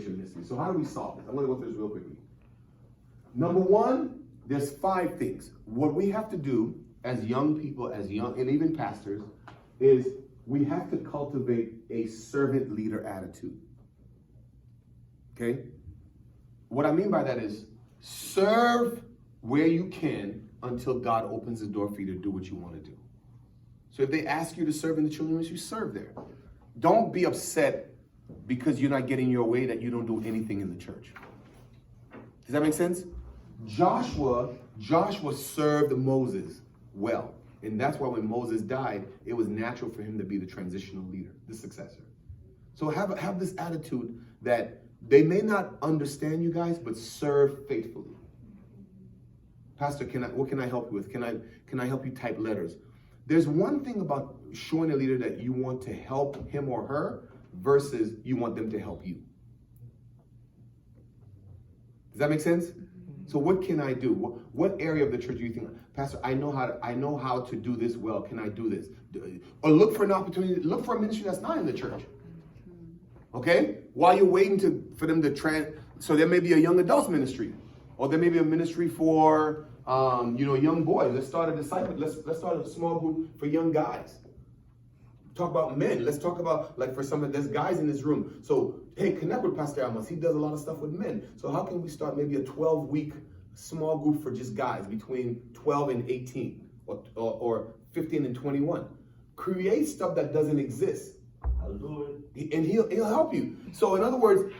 generation history. So how do we solve this? I'm going to go through this real quickly. Number one, there's 5 things. What we have to do as young people, and even pastors, is we have to cultivate a servant leader attitude. Okay? What I mean by that is serve where you can until God opens the door for you to do what you want to do. So if they ask you to serve in the children's ministry, serve there. Don't be upset because you're not getting your way that you don't do anything in the church. Does that make sense? Joshua served Moses well. And that's why when Moses died, it was natural for him to be the transitional leader, the successor. So have this attitude that they may not understand you guys, but serve faithfully. Pastor, what can I help you with? Can I help you type letters? There's one thing about showing a leader that you want to help him or her versus you want them to help you. Does that make sense? So what can I do? What area of the church do you think, Pastor, I know how to do this well. Can I do this? Or look for an opportunity, look for a ministry that's not in the church. Okay? While you're waiting for them to so there may be a young adults ministry, or there may be a ministry for young boys. Let's start a disciple. Let's start a small group for young guys. Talk about men. Let's talk about, like, for some, there's guys in this room. So, hey, connect with Pastor Amos. He does a lot of stuff with men. So how can we start maybe a 12-week small group for just guys between 12 and 18 or 15 and 21? Create stuff that doesn't exist. I'll do it. And he'll help you. So in other words,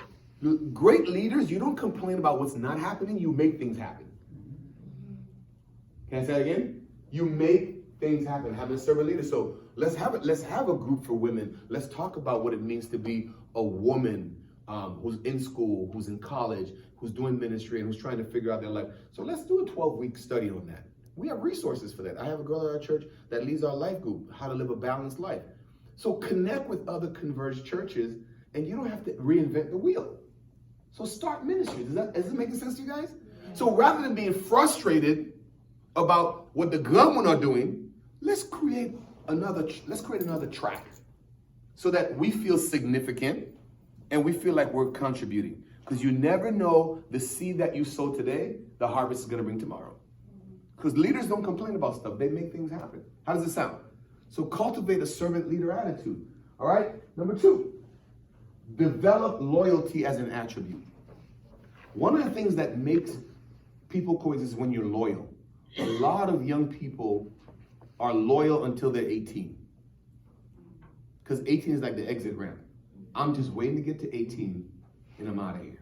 great leaders, you don't complain about what's not happening. You make things happen. Can I say that again? You make things happen. Having a servant leader. So let's have a group for women. Let's talk about what it means to be a woman who's in school, who's in college, who's doing ministry, and who's trying to figure out their life. So let's do a 12-week study on that. We have resources for that. I have a girl at our church that leads our life group, how to live a balanced life. So connect with other Converge churches, and you don't have to reinvent the wheel. So start ministry. Is this making sense to you guys? So rather than being frustrated about what the government are doing, let's create another track so that we feel significant and we feel like we're contributing. Because you never know the seed that you sow today, the harvest is going to bring tomorrow. Because leaders don't complain about stuff. They make things happen. How does it sound? So cultivate a servant leader attitude. All right? Number 2, develop loyalty as an attribute. One of the things that makes people coexist is when you're loyal. A lot of young people are loyal until they're 18. Because 18 is like the exit ramp. I'm just waiting to get to 18 and I'm out of here.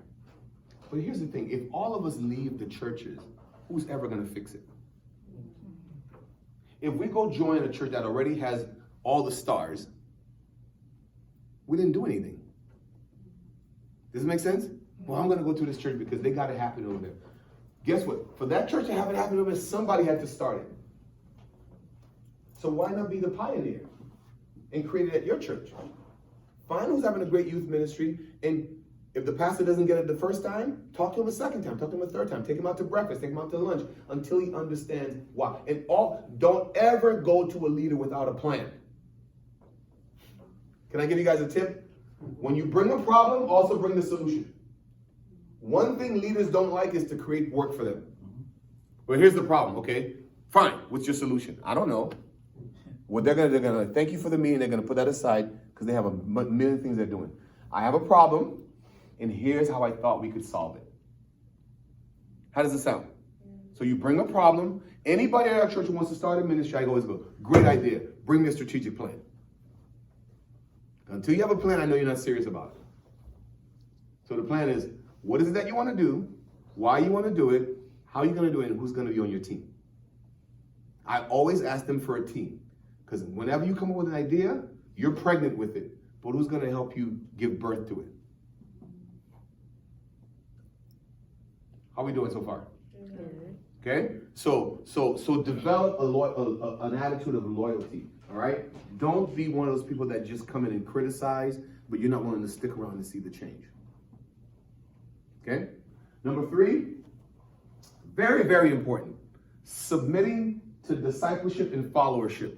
But here's the thing. If all of us leave the churches, who's ever going to fix it? If we go join a church that already has all the stars, we didn't do anything. Does it make sense? Well, I'm going to go to this church because they got it happen over there. Guess what? For that church to have it happen over there, somebody had to start it. So why not be the pioneer and create it at your church? Find who's having a great youth ministry, and if the pastor doesn't get it the first time, talk to him a second time, talk to him a third time, take him out to breakfast, take him out to lunch, until he understands why. And don't ever go to a leader without a plan. Can I give you guys a tip? When you bring a problem, also bring the solution. One thing leaders don't like is to create work for them. But here's the problem, okay? Fine, what's your solution? I don't know. Well, they're gonna thank you for the meeting, they're gonna put that aside because they have a million things they're doing. I have a problem, and here's how I thought we could solve it. How does it sound? So you bring a problem. Anybody at our church who wants to start a ministry, I always go, great idea, bring me a strategic plan. Until you have a plan, I know you're not serious about it. So the plan is, what is it that you want to do, why you want to do it, how are you going to do it, and who's going to be on your team? I always ask them for a team. Because whenever you come up with an idea, you're pregnant with it. But who's going to help you give birth to it? How are we doing so far? Okay? So develop an attitude of loyalty. All right? Don't be one of those people that just come in and criticize, but you're not willing to stick around and see the change. Okay? Number 3, very, very important. Submitting to discipleship and followership.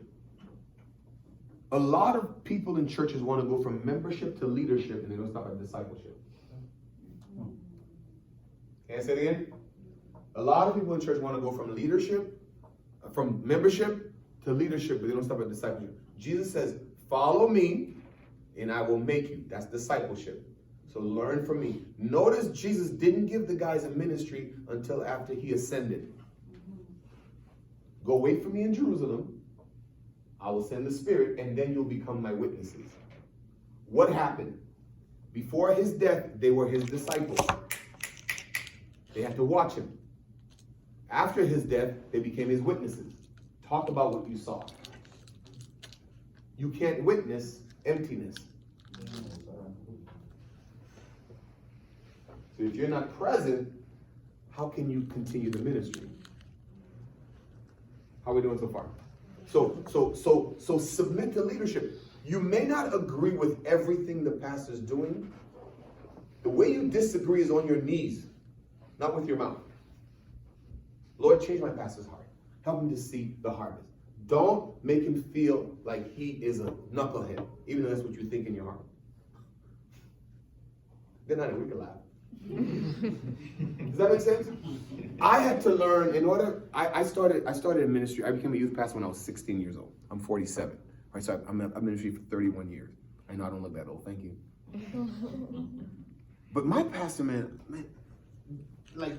A lot of people in churches want to go from membership to leadership, and they don't stop at discipleship. Can I say it again? A lot of people in church want to go from membership to leadership, but they don't stop at discipleship. Jesus says, follow me and I will make you. That's discipleship. So learn from me. Notice Jesus didn't give the guys a ministry until after he ascended. Go wait for me in Jerusalem. I will send the Spirit, and then you'll become my witnesses. What happened? Before his death, they were his disciples. They had to watch him. After his death, they became his witnesses. Talk about what you saw. You can't witness emptiness. So if you're not present, how can you continue the ministry? How are we doing so far? So submit to leadership. You may not agree with everything the pastor's doing. The way you disagree is on your knees, not with your mouth. Lord, change my pastor's heart. Help him to see the harvest. Don't make him feel like he is a knucklehead, even though that's what you think in your heart. Then we can laugh. Does that make sense? I had to learn I started in ministry. I became a youth pastor when I was 16 years old. I'm 47. All right, so I'm in ministry for 31 years. I know I don't look that old, thank you. But my pastor, man, like,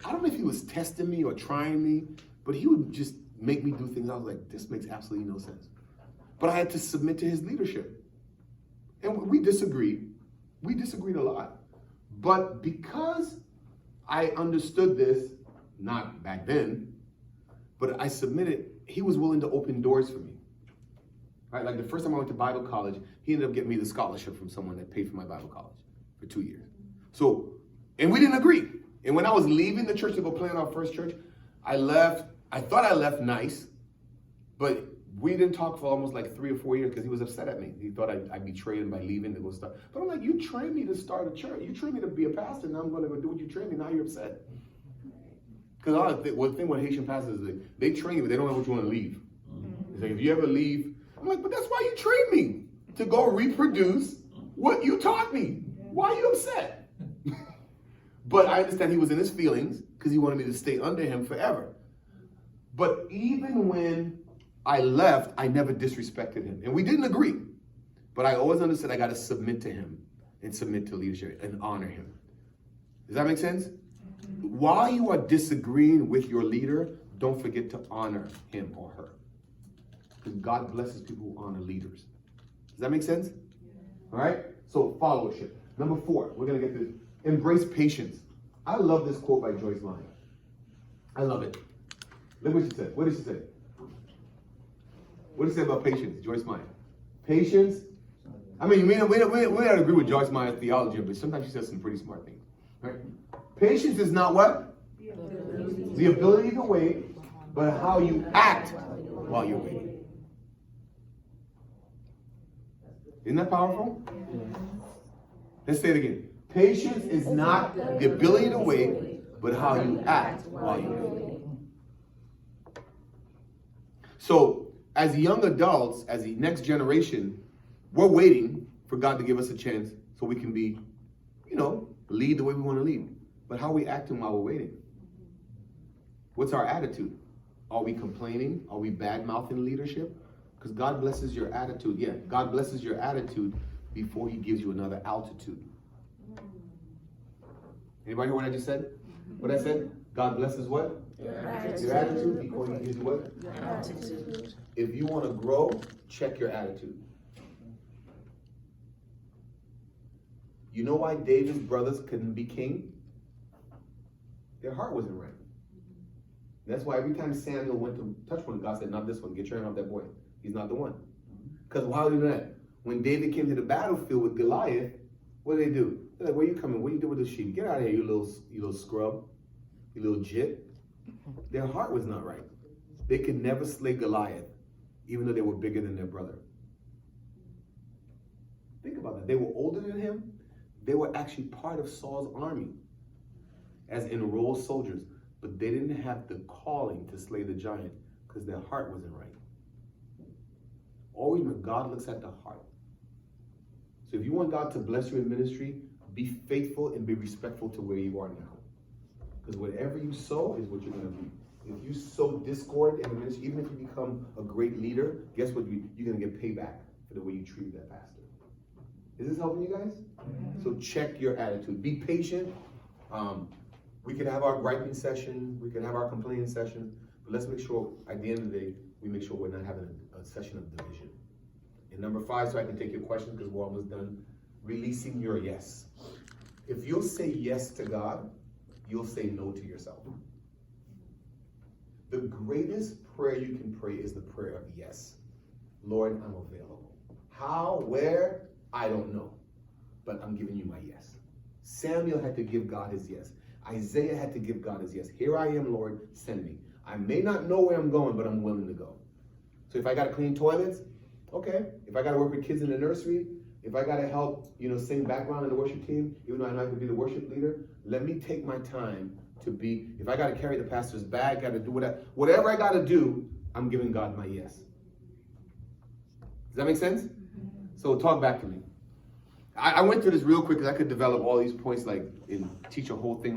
I don't know if he was testing me or trying me, but he would just make me do things. I was like, this makes absolutely no sense. But I had to submit to his leadership. And we disagreed. We disagreed a lot. But because I understood this, not back then, but I submitted, he was willing to open doors for me. Right? Like the first time I went to Bible college, he ended up getting me the scholarship from someone that paid for my Bible college for 2 years. So, and we didn't agree. And when I was leaving the church to go plant our first church, I thought I left nice, but we didn't talk for almost like 3 or 4 years because he was upset at me. He thought I betrayed him by leaving to go start. But I'm like, you trained me to start a church. You trained me to be a pastor. Now I'm going to go do what you trained me. Now you're upset. Because one thing with Haitian pastors is they train you, but they don't know what you want to leave. It's like, if you ever leave, I'm like, but that's why you trained me, to go reproduce what you taught me. Why are you upset? But I understand he was in his feelings because he wanted me to stay under him forever. But even when I left, I never disrespected him. And we didn't agree. But I always understood I got to submit to him and submit to leadership and honor him. Does that make sense? While you are disagreeing with your leader, don't forget to honor him or her. Because God blesses people who honor leaders. Does that make sense? All right? So followership. Number 4, we're going to get this. Embrace patience. I love this quote by Joyce Meyer. I love it. Look what she said. What did she say? What did she say about patience, Joyce Meyer? Patience. I mean, we don't agree with Joyce Meyer's theology, but sometimes she says some pretty smart things. Right? Patience is not what? The ability to wait, but how you act while you're waiting. Isn't that powerful? Let's say it again. Patience is not the ability to wait, but how you act while you're waiting. So, as young adults, as the next generation, we're waiting for God to give us a chance so we can be, lead the way we want to lead. But how are we acting while we're waiting? What's our attitude? Are we complaining? Are we bad-mouthing leadership? Because God blesses your attitude. Yeah, God blesses your attitude before he gives you another altitude. Anybody hear what I just said? What I said? God blesses what? Your attitude before he gives you what? Your attitude. If you want to grow, check your attitude. You know why David's brothers couldn't be king? Their heart wasn't right. That's why every time Samuel went to touch one, God said, not this one. Get your hand off that boy. He's not the one. Because why would he do that? When David came to the battlefield with Goliath, what did they do? They're like, where you coming? What you do with the sheep? Get out of here, you little scrub. You little jit. Their heart was not right. They could never slay Goliath, even though they were bigger than their brother. Think about that. They were older than him. They were actually part of Saul's army as enrolled soldiers, but they didn't have the calling to slay the giant because their heart wasn't right. Always remember, God looks at the heart. So if you want God to bless you in ministry, be faithful and be respectful to where you are now. Because whatever you sow is what you're going to reap. If you sow discord in the ministry, even if you become a great leader, guess what? You're going to get payback for the way you treat that pastor. Is this helping you guys? So check your attitude. Be patient. We can have our griping session. We can have our complaining session. But let's make sure at the end of the day, we make sure we're not having a session of division. And number 5, so I can take your questions because we're almost done. Releasing your yes. If you'll say yes to God, you'll say no to yourself. The greatest prayer you can pray is the prayer of yes. Lord, I'm available. How, where, I don't know. But I'm giving you my yes. Samuel had to give God his yes. Isaiah had to give God his yes. Here I am, Lord, send me. I may not know where I'm going, but I'm willing to go. So if I got to clean toilets, okay. If I got to work with kids in the nursery, if I got to help, sing background in the worship team, even though I'm not going to be the worship leader, let me take my time to be, if I got to carry the pastor's bag, got to do whatever I got to do, I'm giving God my yes. Does that make sense? So talk back to me. I went through this real quick because I could develop all these points and teach a whole thing